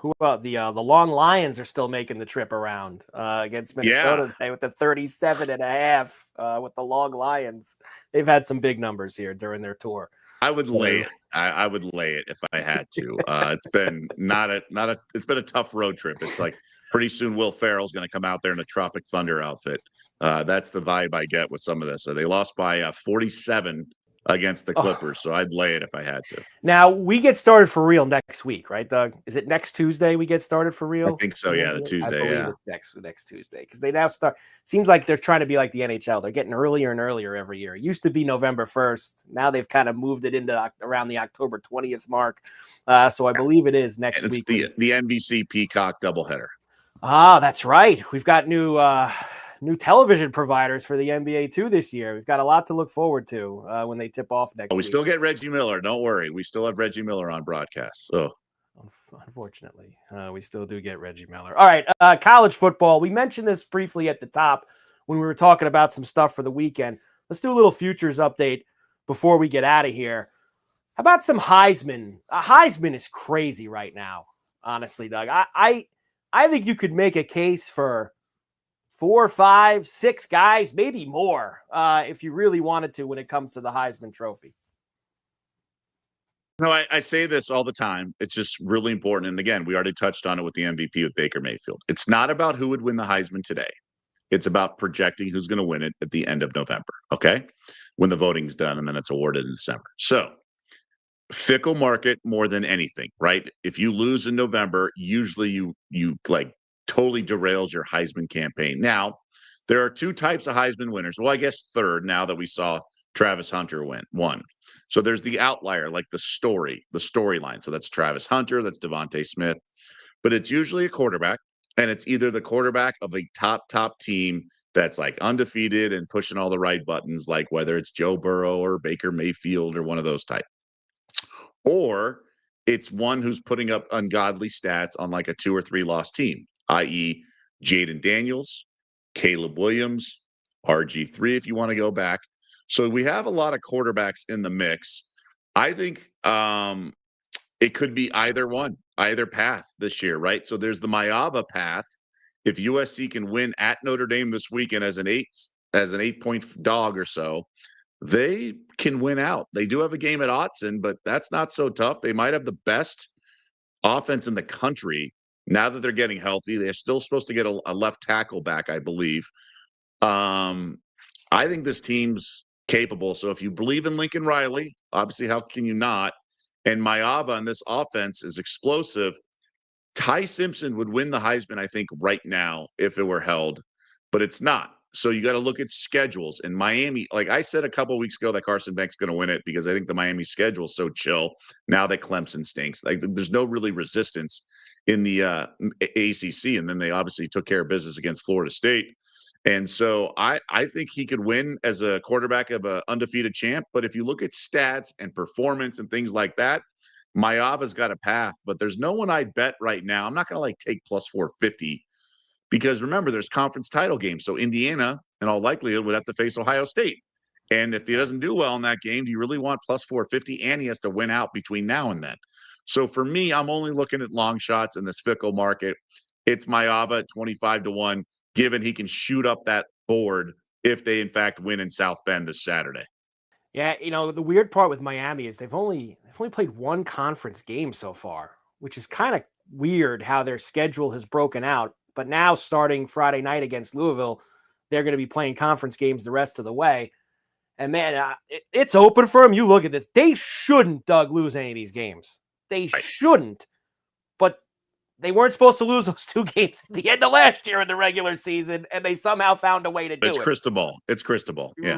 Speaker 2: Long Lions are still making the trip around against Minnesota today with the 37.5 with the Long Lions. They've had some big numbers here during their tour.
Speaker 3: I would lay it. I would lay it if I had to. It's been it's been a tough road trip. It's like pretty soon Will Ferrell's going to come out there in a Tropic Thunder outfit. That's the vibe I get with some of this. So they lost by 47 against the Clippers, so I'd lay it if I had to.
Speaker 2: Now, we get started for real next week, right, Doug? Is it next Tuesday we get started for real?
Speaker 3: I think so, yeah, the Tuesday, yeah.
Speaker 2: It's next Tuesday, because they now start. Seems like they're trying to be like the NHL. They're getting earlier and earlier every year. It used to be November 1st. Now they've kind of moved it into around the October 20th mark. So I believe it is next week.
Speaker 3: It's the NBC Peacock doubleheader.
Speaker 2: Ah, that's right. We've got new television providers for the NBA too this year. We've got a lot to look forward to when they tip off next week.
Speaker 3: We still get Reggie Miller. Don't worry. We still have Reggie Miller on broadcast. So,
Speaker 2: unfortunately, we still do get Reggie Miller. All right, college football. We mentioned this briefly at the top when we were talking about some stuff for the weekend. Let's do a little futures update before we get out of here. How about some Heisman? Heisman is crazy right now, honestly, Doug. I think you could make a case for 4, 5, 6 guys, maybe more, if you really wanted to when it comes to the Heisman Trophy.
Speaker 3: No, I say this all the time. It's just really important. And again, we already touched on it with the MVP with Baker Mayfield. It's not about who would win the Heisman today. It's about projecting who's going to win it at the end of November, okay? When the voting's done and then it's awarded in December. So, fickle market more than anything, right? If you lose in November, usually you like totally derails your Heisman campaign. Now, there are 2 types of Heisman winners. Well, I guess third now that we saw Travis Hunter won. So there's the outlier, like the storyline. So that's Travis Hunter, that's Devontae Smith, but it's usually a quarterback, and it's either the quarterback of a top team that's like undefeated and pushing all the right buttons, like whether it's Joe Burrow or Baker Mayfield or one of those type, or it's one who's putting up ungodly stats on like a 2 or 3 loss team, i.e. Jaden Daniels, Caleb Williams, RG3 if you want to go back. So we have a lot of quarterbacks in the mix. I think it could be either one, either path this year, right? So there's the Mayava path. If USC can win at Notre Dame this weekend as an 8-point dog or so, they can win out. They do have a game at Autzen, but that's not so tough. They might have the best offense in the country now that they're getting healthy. They're still supposed to get a left tackle back, I believe. I think this team's capable. So if you believe in Lincoln Riley, obviously, how can you not? And Mayaba in this offense is explosive. Ty Simpson would win the Heisman, I think, right now if it were held, but it's not. So you got to look at schedules. And Miami, like I said a couple of weeks ago, that Carson Beck's going to win it because I think the Miami schedule is so chill now that Clemson stinks. Like there's no really resistance in the ACC, and then they obviously took care of business against Florida State. And so I think he could win as a quarterback of an undefeated champ. But if you look at stats and performance and things like that, Mayava's got a path, but there's no one I'd bet right now. I'm not going to like take plus 450 because remember, there's conference title games. So Indiana, in all likelihood, would have to face Ohio State. And if he doesn't do well in that game, do you really want plus 450? And he has to win out between now and then. So for me, I'm only looking at long shots in this fickle market. It's Mayava at 25-1, given he can shoot up that board if they, in fact, win in South Bend this Saturday.
Speaker 2: Yeah, the weird part with Miami is they've only played one conference game so far, which is kind of weird how their schedule has broken out. But now starting Friday night against Louisville, they're going to be playing conference games the rest of the way. And man, it's open for them. You look at this. They shouldn't, Doug, lose any of these games. They shouldn't. But they weren't supposed to lose those 2 games at the end of last year in the regular season, and they somehow found a way to do it.
Speaker 3: It's Cristobal. Yeah.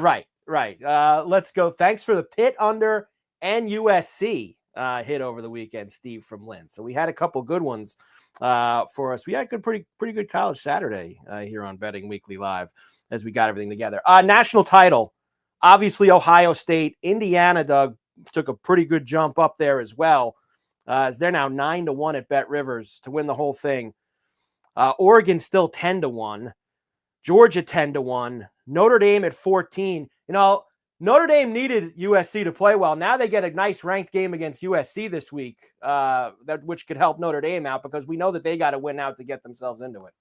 Speaker 2: Right. Let's go. Thanks for the Pitt under and USC hit over the weekend, Steve from Lynn. So we had a couple good ones for us. We had a pretty good college Saturday here on Betting Weekly Live as we got everything together. National title, obviously Ohio State. Indiana, Doug, took a pretty good jump up there as well. As they're now 9-1 at Bet Rivers to win the whole thing. Oregon still 10-1. Georgia 10-1. Notre Dame at 14. Notre Dame needed USC to play well. Now they get a nice ranked game against USC this week, which could help Notre Dame out because we know that they got to win out to get themselves into it.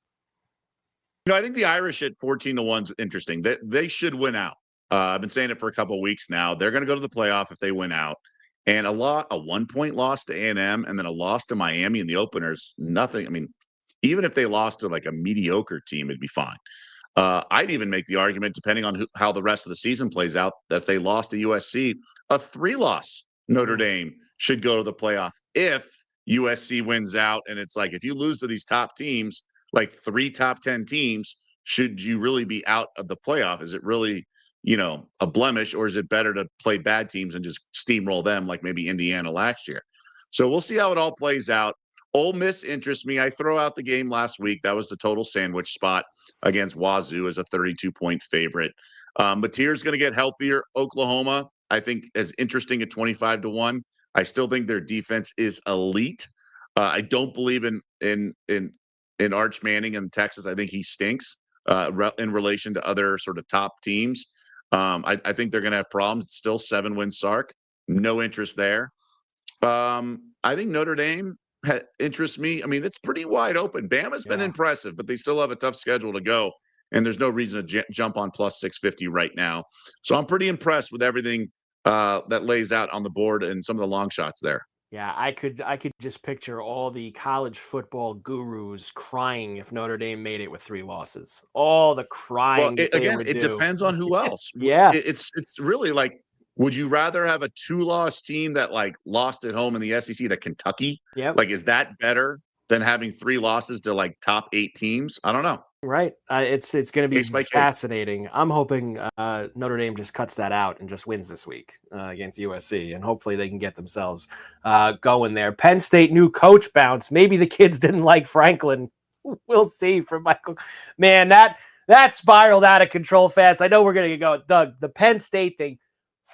Speaker 3: I think the Irish at 14-1 is interesting. They should win out. I've been saying it for a couple of weeks now. They're going to go to the playoff if they win out. And a 1-point loss to A&M and then a loss to Miami in the openers, nothing. I mean, even if they lost to like a mediocre team, it'd be fine. I'd even make the argument, depending on how the rest of the season plays out, that if they lost to USC, a 3-loss Notre Dame should go to the playoff if USC wins out. And it's like, if you lose to these top teams, like 3 top 10 teams, should you really be out of the playoff? Is it really a blemish, or is it better to play bad teams and just steamroll them like maybe Indiana last year? So we'll see how it all plays out. Ole Miss interests me. I throw out the game last week. That was the total sandwich spot against Wazoo as a 32-point favorite. Mateer's going to get healthier. Oklahoma, I think, is interesting at 25-1. I still think their defense is elite. I don't believe in Arch Manning in Texas. I think he stinks in relation to other sort of top teams. I think they're going to have problems. It's still 7-win Sark. No interest there. I think Notre Dame interests me. I mean, it's pretty wide open. Bama's been impressive, but they still have a tough schedule to go. And there's no reason to jump on plus 650 right now. So I'm pretty impressed with everything that lays out on the board and some of the long shots there.
Speaker 2: Yeah, I could just picture all the college football gurus crying if Notre Dame made it with 3 losses. All the crying.
Speaker 3: Well, it depends on who else.
Speaker 2: Yeah.
Speaker 3: It's really like, would you rather have a 2-loss team that like lost at home in the SEC to Kentucky?
Speaker 2: Yeah.
Speaker 3: Like, is that better than having 3 losses to like top 8 teams? I don't know.
Speaker 2: Right. It's going to be fascinating. I'm hoping Notre Dame just cuts that out and just wins this week against USC, and hopefully they can get themselves going there. Penn State new coach bounce. Maybe the kids didn't like Franklin. We'll see from Michael. Man, that spiraled out of control fast. I know we're going to go, Doug, the Penn State thing.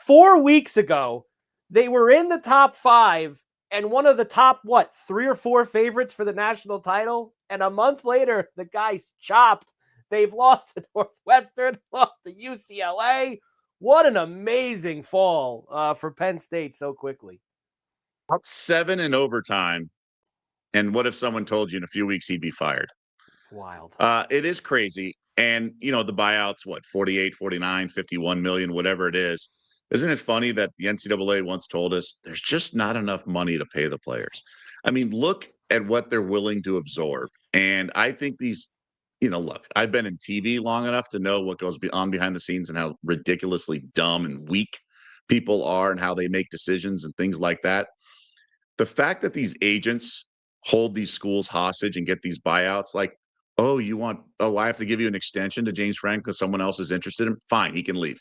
Speaker 2: 4 weeks ago, they were in the top 5 and one of the top, 3 or 4 favorites for the national title. And a month later, the guy's chopped. They've lost to Northwestern, lost to UCLA. What an amazing fall for Penn State so quickly.
Speaker 3: Up 7 in overtime. And what if someone told you in a few weeks he'd be fired?
Speaker 2: Wild.
Speaker 3: It is crazy. And, the buyouts, what, 48, 49, 51 million, whatever it is. Isn't it funny that the NCAA once told us there's just not enough money to pay the players? I mean, look at what they're willing to absorb. And I think these, look, I've been in TV long enough to know what goes on behind the scenes and how ridiculously dumb and weak people are and how they make decisions and things like that. The fact that these agents hold these schools hostage and get these buyouts, like, I have to give you an extension to James Franklin because someone else is interested in him. Fine, he can leave.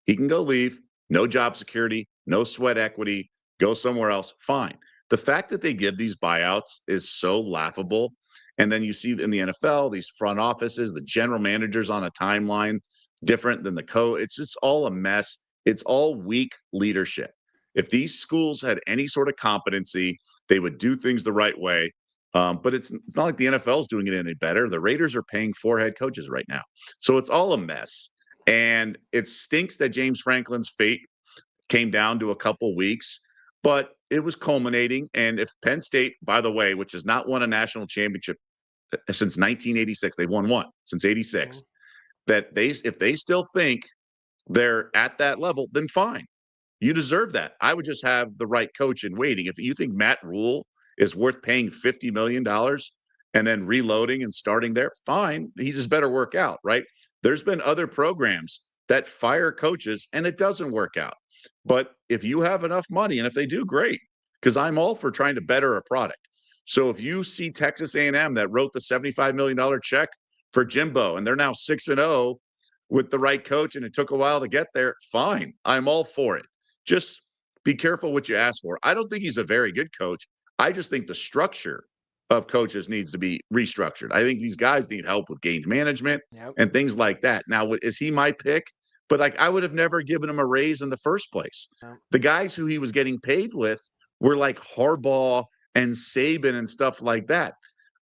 Speaker 3: He can go leave. No job security, no sweat equity, go somewhere else. Fine. The fact that they give these buyouts is so laughable. And then you see in the NFL, these front offices, the general managers on a timeline different than the coach. It's just all a mess. It's all weak leadership. If these schools had any sort of competency, they would do things the right way. But it's not like the NFL is doing it any better. The Raiders are paying 4 head coaches right now. So it's all a mess. And it stinks that James Franklin's fate came down to a couple weeks, but it was culminating. And if Penn State, by the way, which has not won a national championship since 1986, they've won one since 86, that if they still think they're at that level, then fine. You deserve that. I would just have the right coach in waiting. If you think Matt Rule is worth paying $50 million and then reloading and starting there, fine. He just better work out, right? There's been other programs that fire coaches and it doesn't work out. But if you have enough money and if they do, great, because I'm all for trying to better a product. So if you see Texas A&M that wrote the $75 million check for Jimbo and they're now 6-0 with the right coach and it took a while to get there, fine. I'm all for it. Just be careful what you ask for. I don't think he's a very good coach. I just think the structure of coaches needs to be restructured. I think these guys need help with game management and things like that. Now, is he my pick? But I would have never given him a raise in the first place. The guys who he was getting paid with were like Harbaugh and Saban and stuff like that.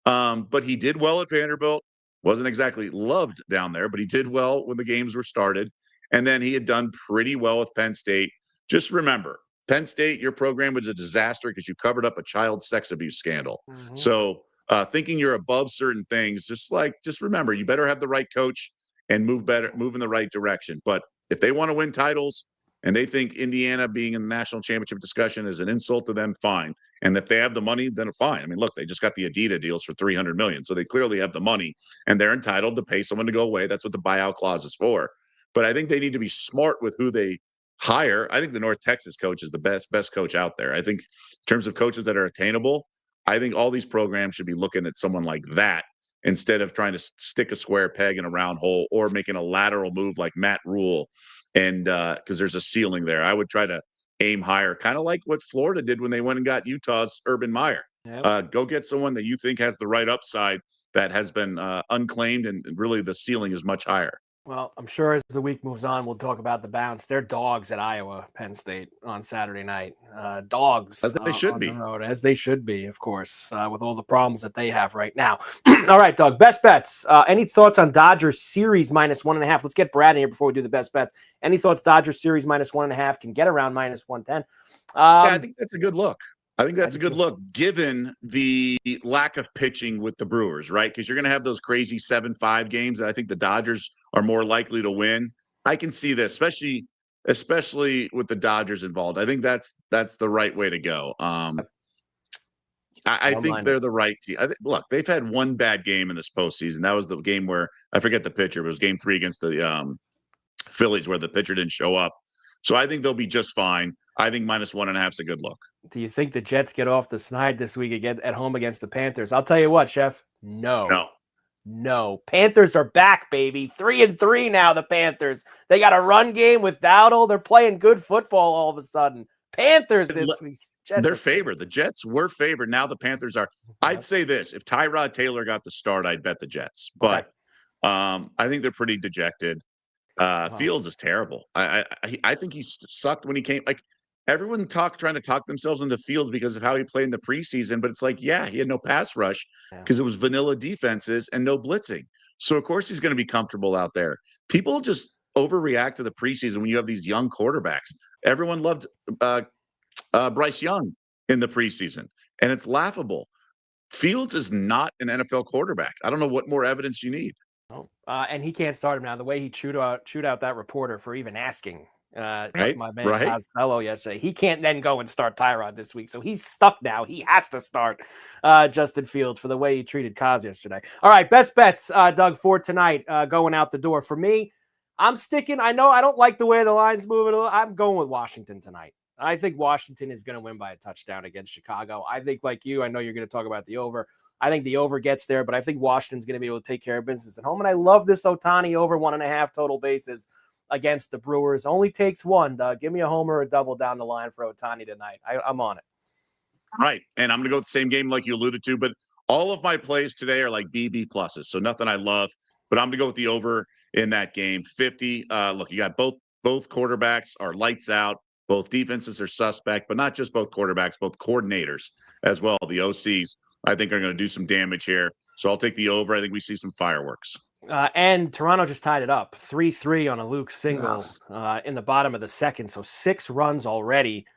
Speaker 3: But he did well at Vanderbilt. Wasn't exactly loved down there, but he did well when the games were started. And then he had done pretty well with Penn State. Just remember, Penn State, your program was a disaster because you covered up a child sex abuse scandal. So thinking you're above certain things, just remember, you better have the right coach and move in the right direction. But if they want to win titles and they think Indiana being in the national championship discussion is an insult to them, fine. And if they have the money, then fine. I mean, look, they just got the Adidas deals for $300 million. So they clearly have the money and they're entitled to pay someone to go away. That's what the buyout clause is for. But I think they need to be smart with who they hire. I think the North Texas coach is the best coach out there. I think in terms of coaches that are attainable, I think all these programs should be looking at someone like that instead of trying to stick a square peg in a round hole or making a lateral move like Matt Rule. And because there's a ceiling there, I would try to aim higher, kind of like what Florida did when they went and got Utah's Urban Meyer. Go get someone that you think has the right upside that has been unclaimed, and really the ceiling is much higher.
Speaker 2: Well, I'm sure as the week moves on, we'll talk about the bounce. They're dogs at Iowa, Penn State on Saturday night. Dogs
Speaker 3: as they should be.
Speaker 2: The road, as they should be, of course, with all the problems that they have right now. All right, Doug, best bets. Any thoughts on Dodgers series -1.5? Let's get Brad in here before we do the best bets. Any thoughts Dodgers series -1.5 can get around -110?
Speaker 3: I think that's a good look. I think that's a good look given the lack of pitching with the Brewers, right? Because you're going to have those crazy 7-5 games that I think the Dodgers are more likely to win. I can see this, especially with the Dodgers involved. I think that's the right way to go. I think they're the right team. Look, they've had one bad game in this postseason. That was the game where I forget the pitcher. It was Game 3 against the Phillies where the pitcher didn't show up. So I think they'll be just fine. I think -1.5 is a good look.
Speaker 2: Do you think the Jets get off the snide this week again at home against the Panthers? I'll tell you what, Chef. No. Panthers are back, baby. 3-3 now, the Panthers. They got a run game with Dowdle. They're playing good football all of a sudden. Panthers this week.
Speaker 3: They're favored. The Jets were favored. Now the Panthers are. I'd say this. If Tyrod Taylor got the start, I'd bet the Jets. But I think they're pretty dejected. Fields is terrible. I think he sucked when he came. Like, everyone trying to talk themselves into Fields because of how he played in the preseason, but it's like, he had no pass rush because it was vanilla defenses and no blitzing. So of course he's going to be comfortable out there. People just overreact to the preseason when you have these young quarterbacks. Everyone loved Bryce Young in the preseason, and it's laughable. Fields is not an NFL quarterback. I don't know what more evidence you need.
Speaker 2: Oh, and he can't start him now. The way he chewed out that reporter for even asking
Speaker 3: Right?
Speaker 2: my man
Speaker 3: Right?
Speaker 2: Costello yesterday, he can't then go and start Tyrod this week. So he's stuck now. He has to start Justin Fields for the way he treated Kaz yesterday. All right, best bets, Doug, for tonight going out the door. For me, I'm sticking. I know I don't like the way the line's moving. I'm going with Washington tonight. I think Washington is going to win by a touchdown against Chicago. I think, like you, I know you're going to talk about the over. I think the over gets there, but I think Washington's going to be able to take care of business at home. And I love this Ohtani over 1.5 total bases against the Brewers. Only takes one. Give me a homer or a double down the line for Ohtani tonight. I'm on it.
Speaker 3: Right. And I'm going to go with the same game like you alluded to, but all of my plays today are like BB pluses. So nothing I love, but I'm going to go with the over in that game. 50. Look, you got both quarterbacks are lights out. Both defenses are suspect, but not just both quarterbacks, both coordinators as well. The OCs, I think, are going to do some damage here. So I'll take the over. I think we see some fireworks.
Speaker 2: And Toronto just tied it up 3-3 on a Luke single in the bottom of the second. So 6 runs already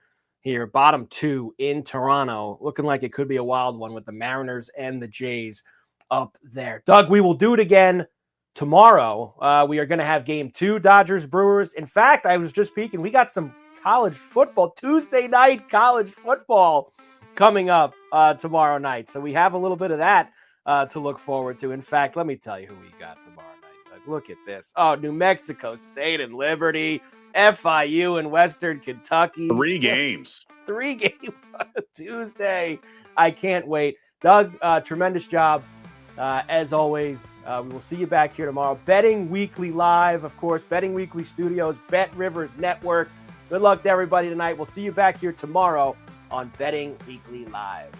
Speaker 2: here. Bottom 2 in Toronto. Looking like it could be a wild one with the Mariners and the Jays up there. Doug, we will do it again tomorrow. We are going to have game 2, Dodgers Brewers. In fact, I was just peeking. We got some college football, Tuesday night college football coming up tomorrow night. So we have a little bit of that to look forward to. In fact, let me tell you who we got tomorrow night. Like, look at this. Oh, New Mexico State and Liberty, FIU and Western Kentucky.
Speaker 3: 3 games.
Speaker 2: 3 games on a Tuesday. I can't wait. Doug, tremendous job. As always, we will see you back here tomorrow. Betting Weekly Live, of course, Betting Weekly Studios, Bet Rivers Network. Good luck to everybody tonight. We'll see you back here tomorrow on Betting Weekly Live.